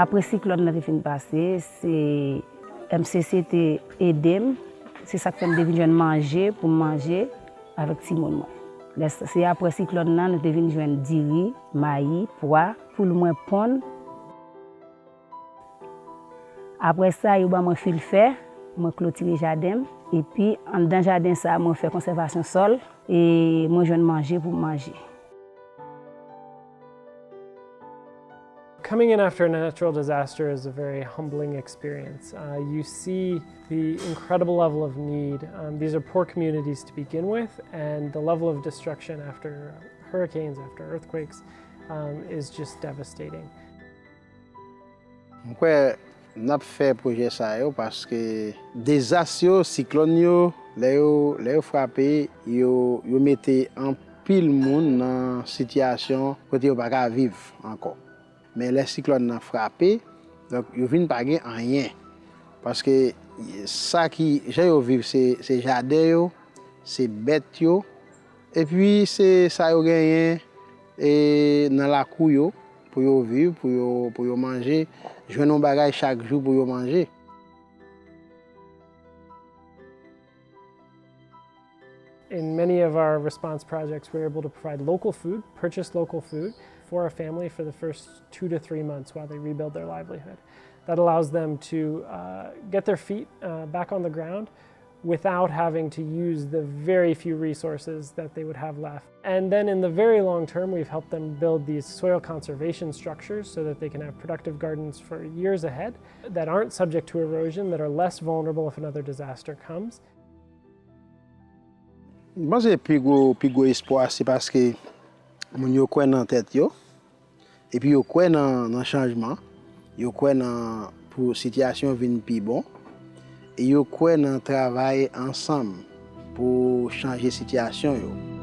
Après cyclone nan te fin passé, c'est MCC te aidé, c'est ça que me devine manger pour manger avec Simon. C'est après cyclone nan nous devine joindre diri, maïs, pois pour le moins pondre. Après ça, yo ba moi fil fer, moi clôturer jardin et puis en dans jardin ça moi fait conservation sol et moi joindre manger pour manger. Coming in after a natural disaster is a very humbling experience. You see the incredible level of need. These are poor communities to begin with, and the level of destruction after hurricanes, after earthquakes, is just devastating. Pourquoi n'a fait projet ça parce que désastre cyclone yo les frappé yo mettait en pile monde dans situation côté yo pas vivre encore. Mais les cyclones ont frappé, donc ils ne viennent pas gagner rien. Parce que ça qui j'ai vivre, c'est jardin, c'est bête, et puis c'est ça qu'ils gagnent et dans la cour pour vivre, pour manger. Je nos bagages chaque jour pour manger. In many of our response projects, we're able to provide local food, purchase local food for a family for the first 2 to 3 months while they rebuild their livelihood. That allows them to get their feet back on the ground without having to use the very few resources that they would have left. And then in the very long term, we've helped them build these soil conservation structures so that they can have productive gardens for years ahead that aren't subject to erosion, that are less vulnerable if another disaster comes. Moi, j'ai plus gros espoir, c'est parce que mon yo croit dans tête yo, et puis yo croit dans changement, yo croit dans pour situation venir plus bon, et yo croit dans travail ensemble pour changer situation yo.